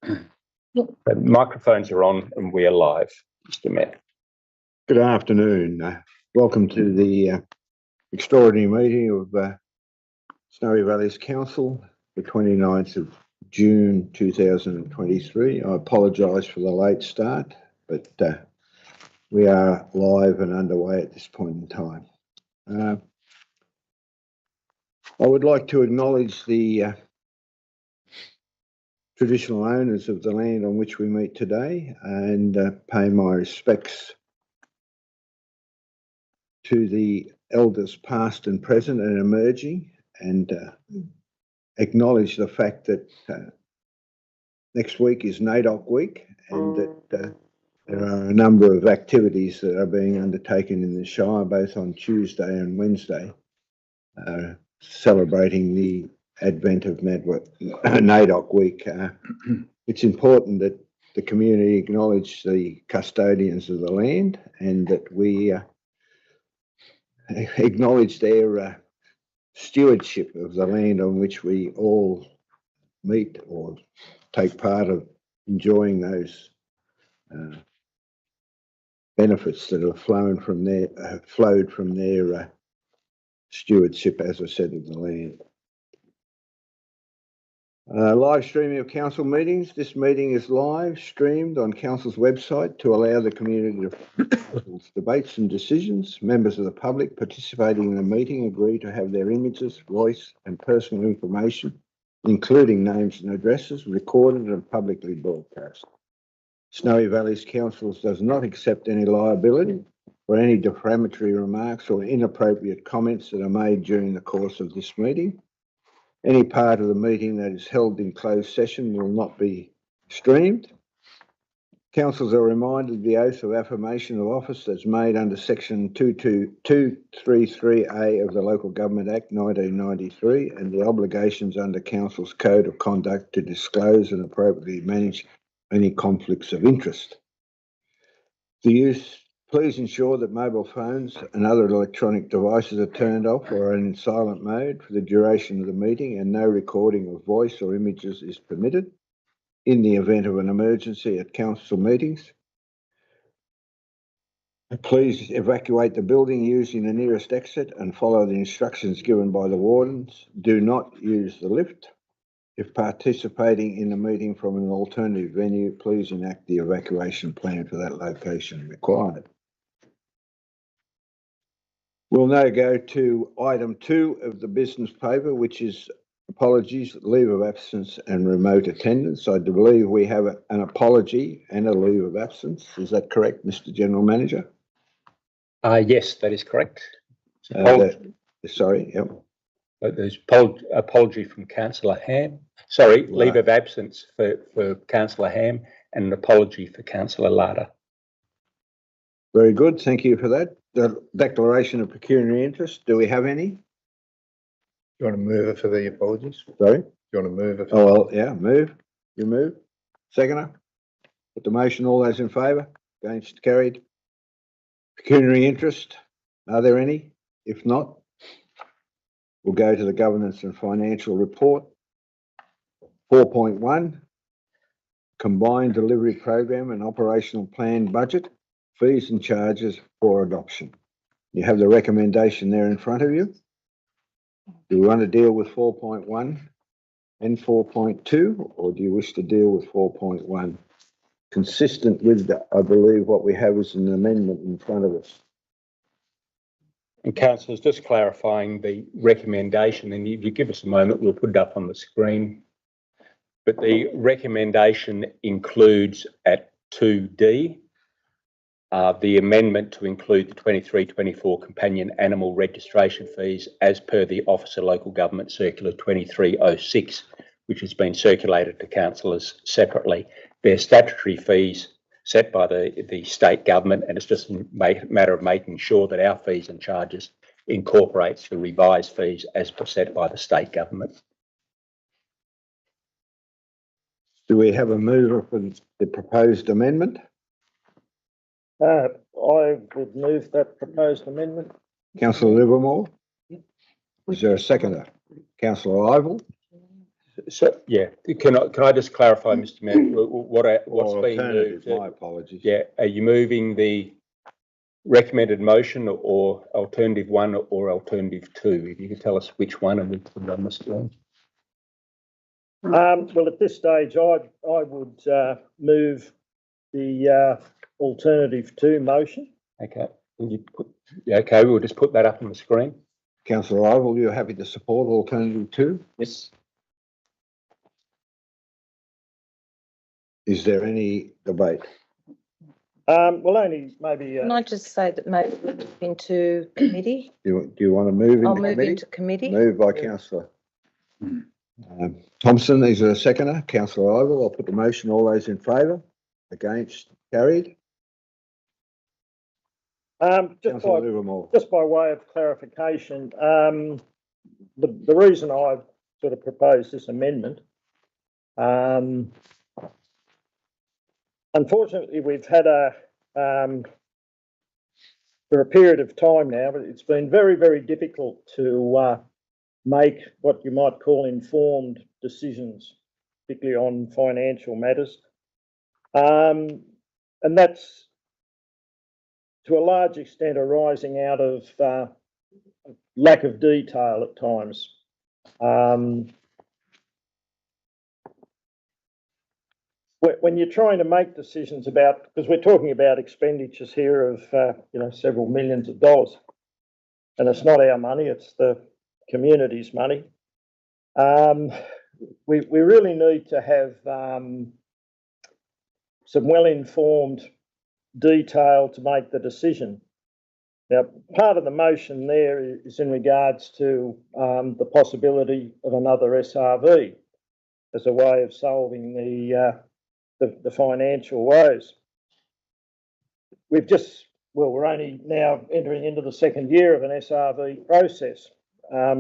The microphones are on and we are live, Mr. Mayor. Good afternoon. Welcome to the extraordinary meeting of Snowy Valleys Council, the 29th of June 2023. I apologise for the late start, but we are live and underway at this point in time. I would like to acknowledge the traditional owners of the land on which we meet today and pay my respects to the elders past and present and emerging, and acknowledge the fact that next week is NAIDOC week, and that there are a number of activities that are being undertaken in the Shire, both on Tuesday and Wednesday, celebrating the advent of NAIDOC week. It's important that the community acknowledge the custodians of the land and that we acknowledge their stewardship of the land on which we all meet or take part of enjoying those benefits that have flowed from their stewardship, as I said, of the land. Live streaming of council meetings. This meeting is live streamed on council's website to allow the community to council's debates and decisions. Members of the public participating in the meeting agree to have their images, voice and personal information, including names and addresses, recorded and publicly broadcast. Snowy Valleys Council does not accept any liability for any defamatory remarks or inappropriate comments that are made during the course of this meeting. Any part of the meeting that is held in closed session will not be streamed. Councillors are reminded of the oath of affirmation of office that's made under section 233A of the Local Government Act 1993 and the obligations under council's code of conduct to disclose and appropriately manage any conflicts of interest. Please ensure that mobile phones and other electronic devices are turned off or are in silent mode for the duration of the meeting, and no recording of voice or images is permitted. In the event of an emergency at council meetings, please evacuate the building using the nearest exit and follow the instructions given by the wardens. Do not use the lift. If participating in the meeting from an alternative venue, please enact the evacuation plan for that location required. We'll now go to item 2 of the business paper, which is apologies, leave of absence and remote attendance. I do believe we have an apology and a leave of absence. Is that correct, Mr. General Manager? Yes, that is correct. Sorry, yep. There's apology from Councillor Ham. Sorry, right. Leave of absence for Councillor Ham and an apology for Councillor Larder. Very good, thank you for that. The declaration of pecuniary interest, do we have any? Do you want to move it for the apologies? Sorry? Do you want to move it? Oh, well, yeah, move. You move. Seconder? Put the motion, all those in favour? Against, carried. Pecuniary interest, are there any? If not, we'll go to the governance and financial report. 4.1, combined delivery program and operational plan budget. Fees and charges for adoption. You have the recommendation there in front of you. Do you want to deal with 4.1 and 4.2, or do you wish to deal with 4.1? Consistent with, I believe, what we have is an amendment in front of us. And councillors, just clarifying the recommendation, and if you give us a moment, we'll put it up on the screen. But the recommendation includes at 2D, the amendment to include the 23-24 companion animal registration fees as per the Office of Local Government Circular 2306, which has been circulated to councillors separately. They're statutory fees set by the state government, and it's just a matter of making sure that our fees and charges incorporates the revised fees as set by the state government. Do we have a mover for the proposed amendment? I would move that proposed amendment. Councillor Livermore? Is there a seconder? Councillor Ivel? So, yeah, can I just clarify, Mr Mayor, what's Or being alternative, moved? my apologies. Yeah, are you moving the recommended motion or alternative 1 or alternative 2? If you could tell us which one and we'll put it on the screen. Well, at this stage, I would move the alternative 2 motion. Okay, okay, we'll just put that up on the screen. Councillor Ivel, you're happy to support alternative 2? Yes. Is there any debate? Well, only maybe. Can I just say that maybe into committee? Do you want to move I'll into move committee? into committee. Moved by councillor Thompson. Is there a seconder? Councillor Ivel, I'll put the motion. All those in favour? Against? Carried. Councillor Livermore. Just by way of clarification, the reason I sort of proposed this amendment, unfortunately, we've had for a period of time now, but it's been very, very difficult to make what you might call informed decisions, particularly on financial matters. And that's to a large extent arising out of lack of detail at times. When you're trying to make decisions about, because we're talking about expenditures here of several millions of dollars, and it's not our money, it's the community's money. We really need to have some well-informed detail to make the decision. Now, part of the motion there is in regards to the possibility of another SRV as a way of solving the financial woes. We're only now entering into the second year of an SRV process.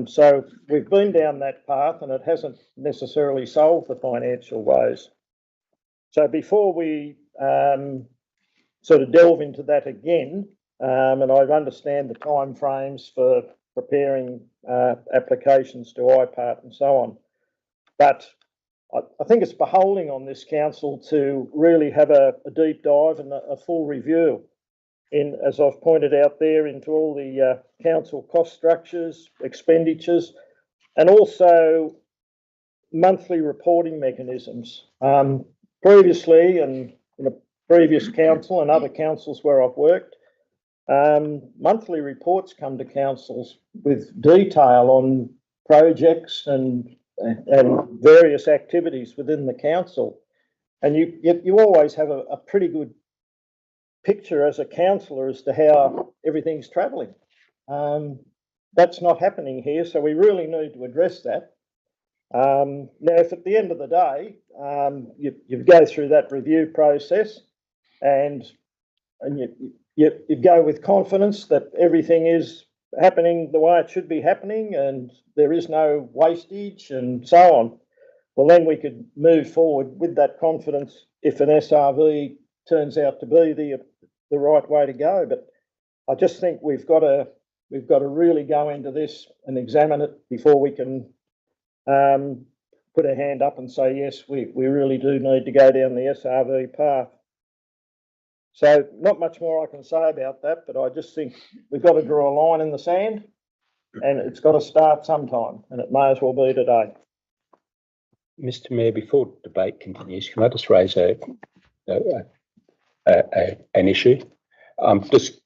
So we've been down that path and it hasn't necessarily solved the financial woes. So before we sort of delve into that again, and I understand the time frames for preparing applications to IPART and so on, but I think it's beholding on this council to really have a deep dive and a full review in, as I've pointed out there, into all the council cost structures, expenditures, and also monthly reporting mechanisms. Previously, and in a previous council and other councils where I've worked, monthly reports come to councils with detail on projects and various activities within the council, and you always have a pretty good picture as a councillor as to how everything's travelling. That's not happening here, so we really need to address that. Now, if at the end of the day you go through that review process and you go with confidence that everything is happening the way it should be happening and there is no wastage and so on, well, then we could move forward with that confidence if an SRV turns out to be the right way to go. But I just think we've got to really go into this and examine it before we can put a hand up and say, yes, we really do need to go down the SRV path. So not much more I can say about that, but I just think we've got to draw a line in the sand and it's got to start sometime, and it may as well be today. Mr Mayor, before debate continues, can I just raise an issue?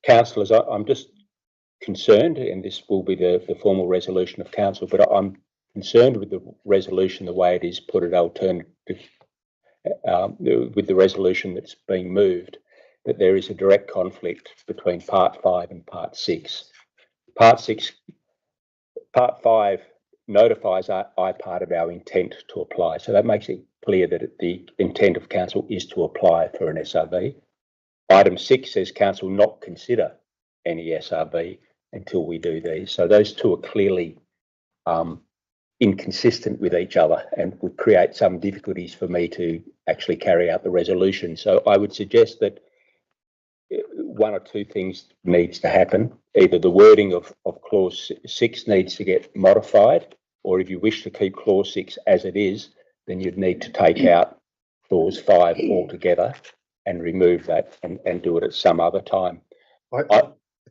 Councillors, I'm just concerned, and this will be the formal resolution of council, but I'm concerned with the resolution, the way it is put at alternative, with the resolution that's being moved, that there is a direct conflict between Part 5 and Part 6. Part 5 notifies IPART of our intent to apply, so that makes it clear that the intent of council is to apply for an SRV. Item 6 says council not consider any SRV until we do these. So those two are clearly inconsistent with each other and would create some difficulties for me to actually carry out the resolution. So I would suggest that one or two things needs to happen. Either the wording of clause 6 needs to get modified, or if you wish to keep clause 6 as it is, then you'd need to take out clause 5 altogether and remove that and do it at some other time. I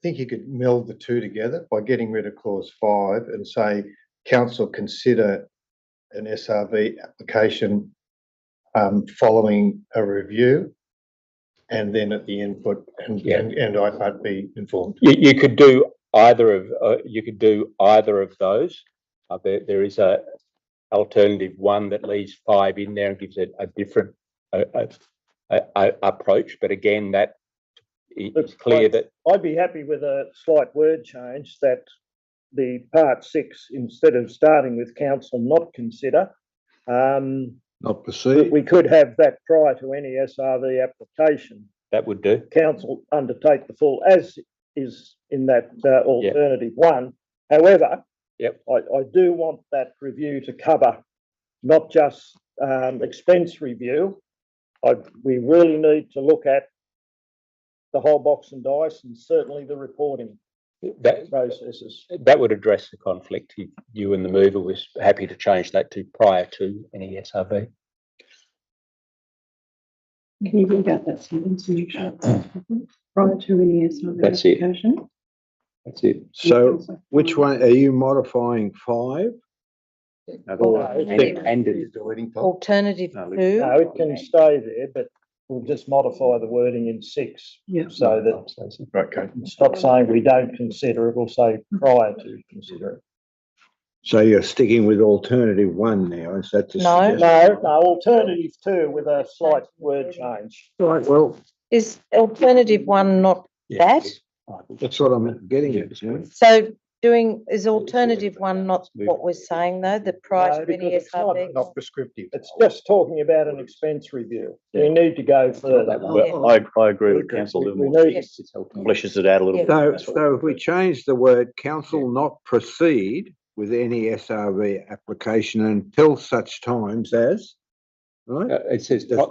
think you could meld the two together by getting rid of clause 5 and say, council consider an SRV application following a review, and then at the input and I'd be informed. You could do either of those. There is a alternative one that leaves 5 in there and gives it a different approach. But again, that it's clear that I'd be happy with a slight word change, that the part 6, instead of starting with council not consider, Not proceed. we could have that prior to any SRV application. that would do. Council undertake the full, as is in that alternative one. However, Yep. I do want that review to cover not just expense review. We really need to look at the whole box and dice, and certainly the reporting That processes. would address the conflict. You and the mover was happy to change that to prior to any SRV. Can you read out that sentence and make sure it's prior to any SRV That's it. application? That's it. So which one, are you modifying 5? Deleting 5. Alternative No, 2. No, it can stay there, but we'll just modify the wording in 6 Yeah. so that Okay. it's not saying we don't consider it, we'll say prior to consider it. So you're sticking with alternative 1 now, is that the No. suggestion? No, alternative 2 with a slight word change. Right, well, Is alternative 1 not that? that's what I'm getting at, you know? So is alternative 1 not what we're saying though, the prior No, to any because it's SRV? Not prescriptive. It's just talking about an expense review. We need to go further. Well, I agree with council We Livermore. need, Yes. Fleshes it out a little bit. So if we change the word council not proceed with any SRV application until such times as, right? It says Does-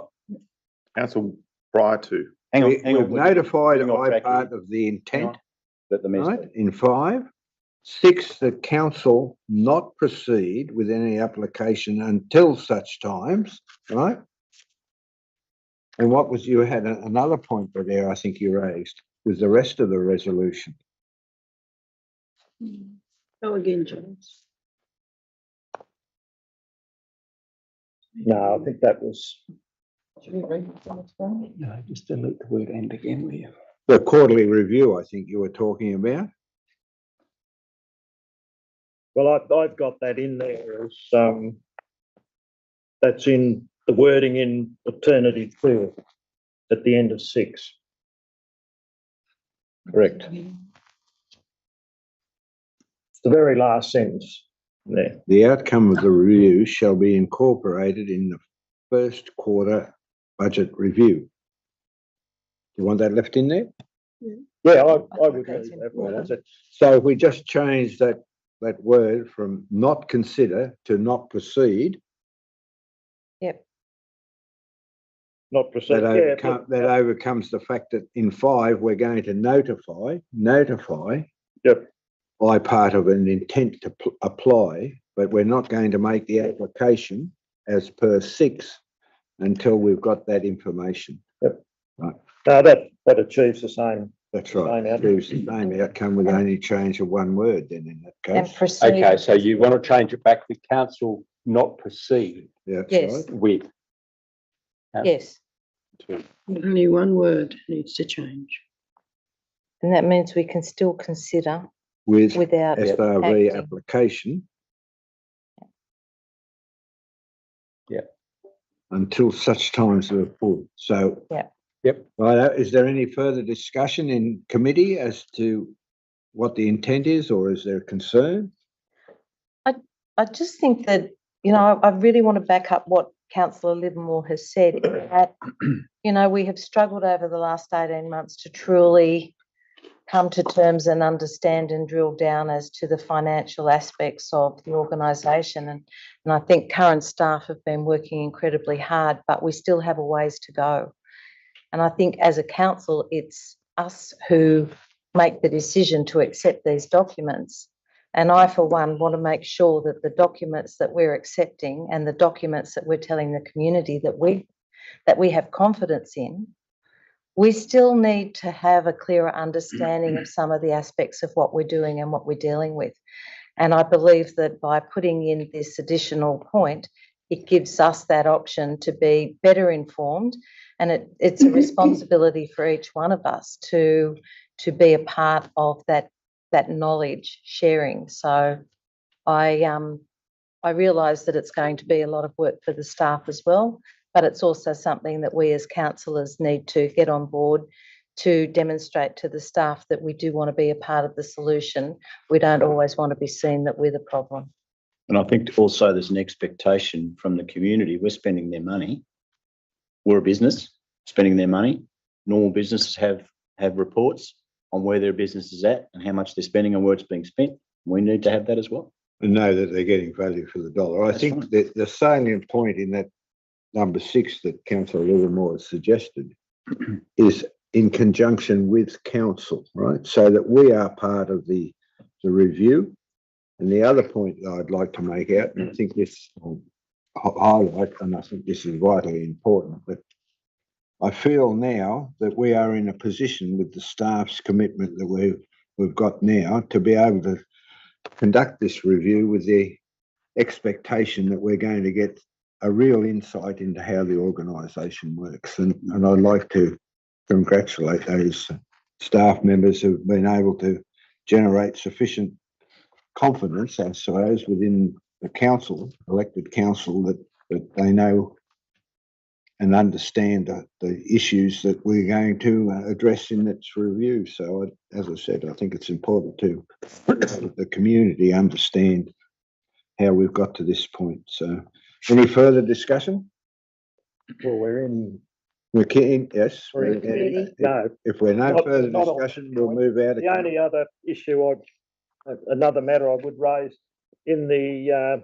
Council prior to. Hang on, We've notified hang on, I Jackie. part of the intent, Let the right, minister. in 5. 6, that council not proceed with any application until such times, right? And what was, you had another point there, I think you raised, was the rest of the resolution. Go again, James. no, I think that was, Should we read it as well? No, just delete the word "and" again, will you? The quarterly review, I think you were talking about. well, I've got that in there as, that's in the wording in alternative 2 at the end of 6. Correct. It's the very last sentence there. The outcome of the review shall be incorporated in the first quarter budget review. You want that left in there? Yeah, I would That's leave that important. one. So if we just change that word from not consider to not proceed, Not proceed. that overcomes the fact that in 5, we're going to notify Yep. I part of an intent to apply, but we're not going to make the application as per 6 until we've got that information. No, that achieves the same. That's right. Same outcome. It's the same outcome with only change of 1 word then in that And case. proceed. Okay, so you want to change it back to council not proceed Yeah, that's Yes. right. with. Yes, Only one word needs to change. and that means we can still consider With without SRV acting. application. Yeah. Until such times as full. So. Yeah. Yep. Right, is there any further discussion in committee as to what the intent is, or is there concern? I just think that, I really want to back up what Councillor Livermore has said, that, we have struggled over the last 18 months to truly come to terms and understand and drill down as to the financial aspects of the organisation. And I think current staff have been working incredibly hard, but we still have a ways to go. And I think as a council, it's us who make the decision to accept these documents. And I, for one, want to make sure that the documents that we're accepting and the documents that we're telling the community that we have confidence in, we still need to have a clearer understanding of some of the aspects of what we're doing and what we're dealing with. And I believe that by putting in this additional point, it gives us that option to be better informed, and it's a responsibility for each one of us to be a part of that knowledge sharing. So I realise that it's going to be a lot of work for the staff as well, but it's also something that we as councillors need to get on board to demonstrate to the staff that we do want to be a part of the solution. We don't always want to be seen that we're the problem. And I think also there's an expectation from the community. We're spending their money. We're a business spending their money. Normal businesses have reports on where their business is at and how much they're spending and where it's being spent. We need to have that as well. And know that they're getting value for the dollar. I think that the salient point in that number 6 that Councillor Livermore has suggested is in conjunction with council, right? So that we are part of the review. And the other point that I'd like to make out, and I think this will highlight, and I think this is vitally important, but I feel now that we are in a position with the staff's commitment that we've got now to be able to conduct this review with the expectation that we're going to get a real insight into how the organisation works. And I'd like to congratulate those staff members who've been able to generate sufficient confidence, I suppose, within the council, elected council, that they know and understand the issues that we're going to address in its review. So, as I said, I think it's important to let the community understand how we've got to this point. So, any further discussion? Well, we're in. Yes. No. If we're no Not- further not on discussion, that we'll point. move out. The only other issue, another matter I would raise in the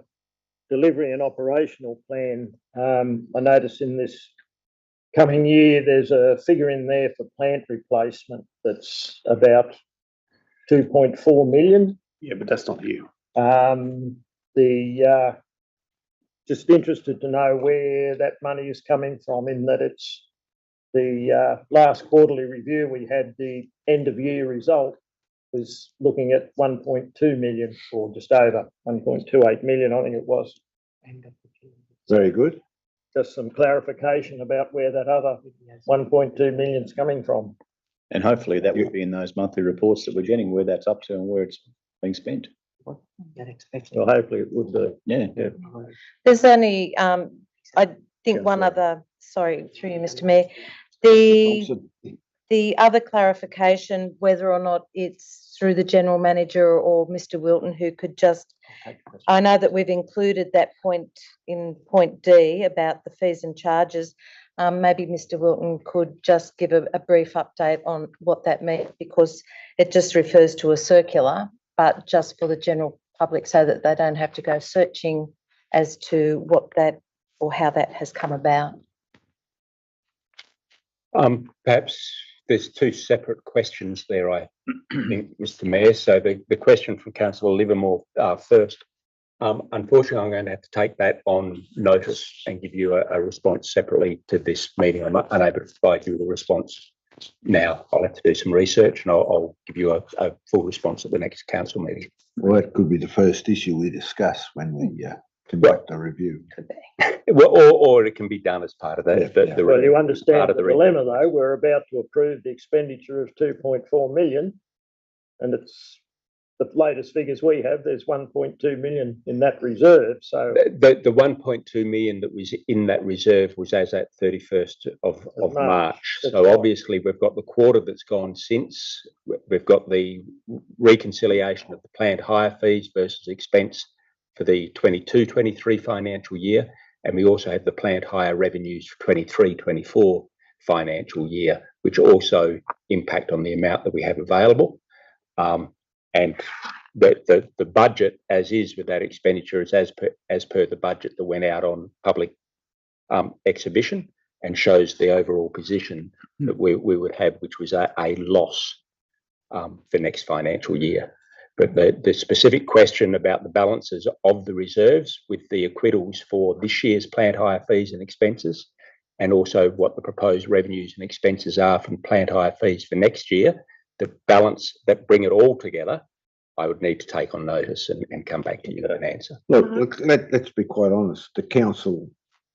delivery and operational plan, I notice in this coming year, there's a figure in there for plant replacement that's about 2.4 million. Yeah, but that's not you. Just interested to know where that money is coming from, in that it's the last quarterly review we had, the end of year result was looking at 1.2 million, or just over 1.28 million, I think it was. Very good. Just some clarification about where that other 1.2 million is coming from. And hopefully that will be in those monthly reports that we're getting, where that's up to and where it's being spent. Well, hopefully it would be. Yeah. There's only, I think one other, sorry, through you, Mr Mayor, the other clarification, whether or not it's through the General Manager or Mr Wilton, who could just, I know that we've included that point in point D about the fees and charges. Maybe Mr Wilton could just give a brief update on what that means, because it just refers to a circular, but just for the general public so that they don't have to go searching as to what that or how that has come about. Perhaps there's two separate questions there, I think, Mr Mayor. So the question from Councillor Livermore first. Unfortunately, I'm going to have to take that on notice and give you a response separately to this meeting. I'm unable to provide you with a response now. I'll have to do some research and I'll give you a full response at the next council meeting. Well, that could be the first issue we discuss when we conduct a review. Well, or it can be done as part of that. Well, you understand the dilemma, though. We're about to approve the expenditure of 2.4 million, and it's the latest figures we have. There's 1.2 million in that reserve. So the 1.2 million that was in that reserve was as at 31st of March. So obviously we've got the quarter that's gone since. We've got the reconciliation of the planned hire fees versus expense for the 22-23 financial year. And we also have the planned hire revenues for 23-24 financial year, which also impact on the amount that we have available. And the budget as is with that expenditure is as per the budget that went out on public exhibition, and shows the overall position that we would have, which was a loss for next financial year. But the specific question about the balances of the reserves with the acquittals for this year's plant hire fees and expenses, and also what the proposed revenues and expenses are from plant hire fees for next year, the balance that bring it all together, I would need to take on notice and come back to you with an answer. Look, let's be quite honest. The council,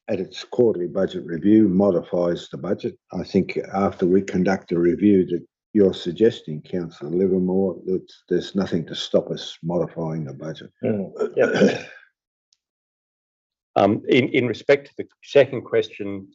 at its quarterly budget review, modifies the budget. I think after we conduct a review that you're suggesting, Councillor Livermore, there's nothing to stop us modifying the budget. Yep. In respect to the second question,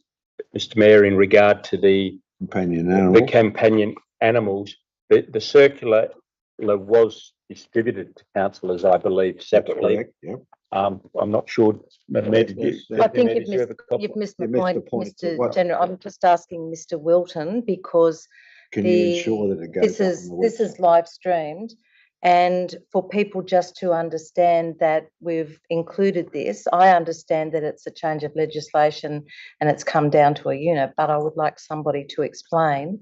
Mr. Mayor, in regard to the Companion the animal. companion animals, the circular was distributed to councillors, I believe, separately. Correct, yep. I'm not sure. Mayor, did you- I think did you have a copy? you've missed the You missed the point, point. Mr. What- General. I'm just asking Mr. Wilton because Can you ensure that it goes this up is on the this is website? live streamed, and for people just to understand that we've included this, I understand that it's a change of legislation and it's come down to a unit, but I would like somebody to explain.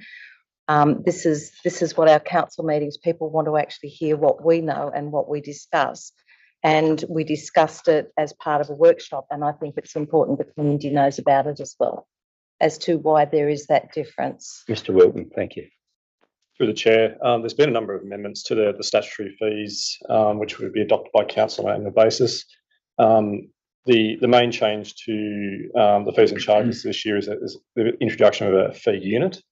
This is what our council meetings, people want to actually hear what we know and what we discuss. And we discussed it as part of a workshop, and I think it's important the community knows about it as well, as to why there is that difference. Mr. Wilton, thank you. Through the chair, there's been a number of amendments to the statutory fees, which would be adopted by council on an annual basis. The main change to the fees and charges this year is the introduction of a fee unit.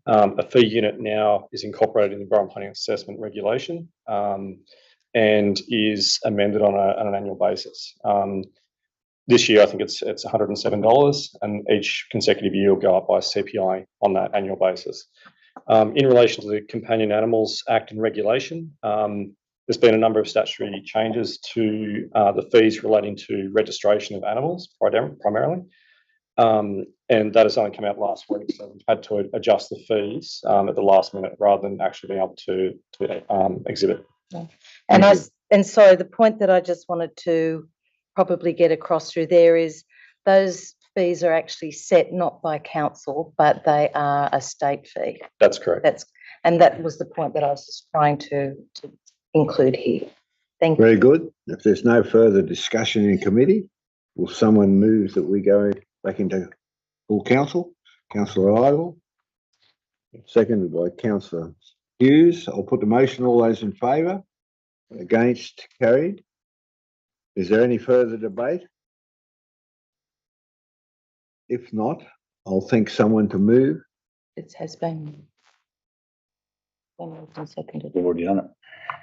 A fee unit now is incorporated in the Environment Planning Assessment Regulation and is amended on an annual basis. This year, I think it's $107, and each consecutive year will go up by CPI on that annual basis. In relation to the Companion Animals Act and Regulation, there's been a number of statutory changes to the fees relating to registration of animals primarily. And that has only come out last week, so we've had to adjust the fees at the last minute rather than actually being able to exhibit. And so the point that I just wanted to probably get across through there is those fees are actually set not by council, but they are a state fee. That's correct. And that was the point that I was just trying to include here. Thank you. Very good. If there's no further discussion in committee, will someone move that we go back into full council? Councillor Idle, seconded by Councillor Hughes. I'll put the motion. All those in favour? Against? Carried. Is there any further debate? If not, I'll think someone to move. It has been moved and seconded. We've already done it.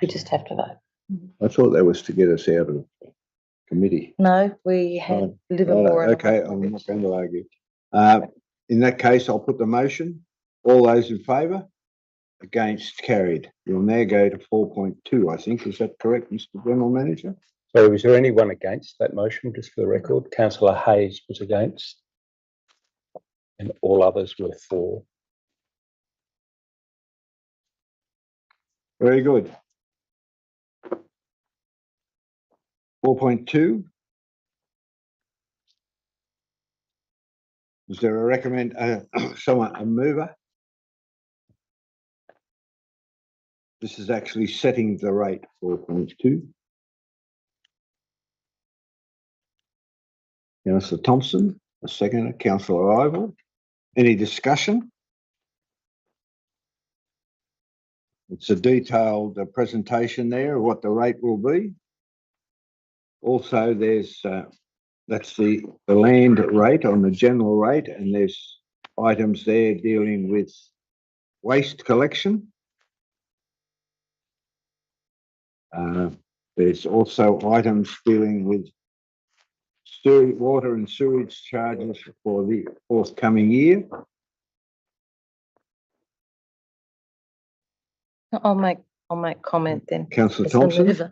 We just have to vote. I thought that was to get us out of committee. No, we had Livermore. and- Okay, I'm not going to argue. In that case, I'll put the motion. All those in favour? Against? Carried. We'll now go to 4.2, I think. Is that correct, Mr. General Manager? So was there anyone against that motion, just for the record? Councillor Hayes was against, and all others were for. Very good. 4.2. Is there a mover? This is actually setting the rate, 4.2. Councillor Thompson, a seconder. Councillor Ivel. Any discussion? It's a detailed presentation there of what the rate will be. Also, there's that's the land rate on the general rate, and there's items there dealing with waste collection. There's also items dealing with water and sewage charges for the forthcoming year. I'll make comment then. Councillor as the Thompson. mover.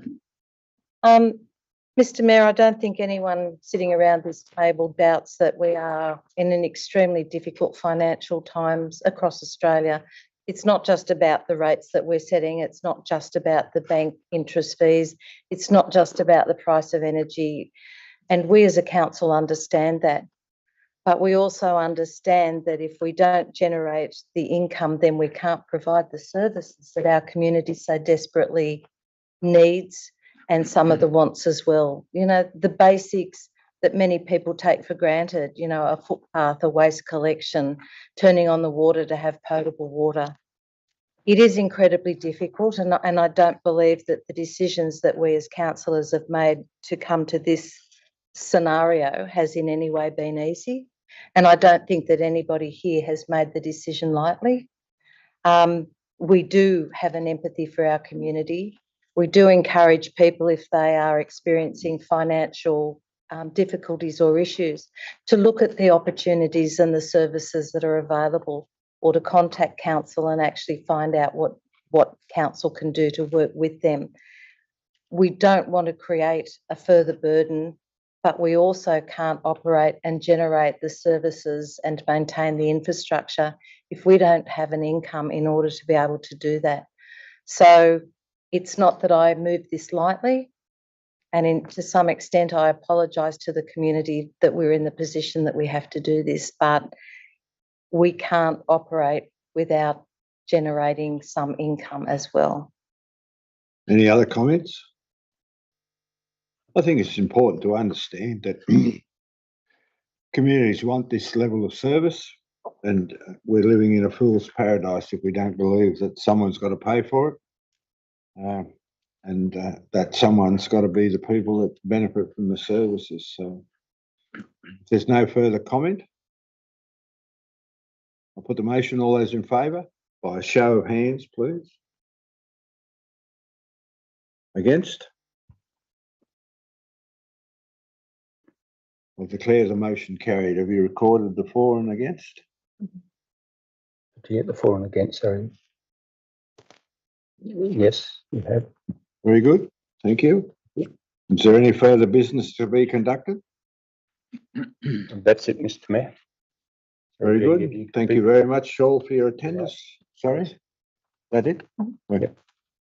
Mr. Mayor, I don't think anyone sitting around this table doubts that we are in an extremely difficult financial times across Australia. It's not just about the rates that we're setting. It's not just about the bank interest fees. It's not just about the price of energy. And we as a council understand that. But we also understand that if we don't generate the income, then we can't provide the services that our community so desperately needs and some of the wants as well. You know, the basics that many people take for granted, you know, a footpath, a waste collection, turning on the water to have potable water. It is incredibly difficult, and I don't believe that the decisions that we as councillors have made to come to this scenario has in any way been easy. And I don't think that anybody here has made the decision lightly. We do have an empathy for our community. We do encourage people, if they are experiencing financial difficulties or issues, to look at the opportunities and the services that are available, or to contact council and actually find out what council can do to work with them. We don't want to create a further burden, but we also can't operate and generate the services and maintain the infrastructure if we don't have an income in order to be able to do that. So it's not that I move this lightly, and to some extent I apologise to the community that we're in the position that we have to do this, but we can't operate without generating some income as well. Any other comments? I think it's important to understand that communities want this level of service, and we're living in a fool's paradise if we don't believe that someone's got to pay for it, and that someone's got to be the people that benefit from the services. So if there's no further comment, I'll put the motion. All those in favour, by a show of hands, please. Against? I declare the motion carried. Have you recorded the for and against? To get the for and against, sorry. Yes, you have. Very good. Thank you. Is there any further business to be conducted? That's it, Mr. Mayor. Very good. Thank you very much, Shaul, for your attendance. Sorry? That it? Okay.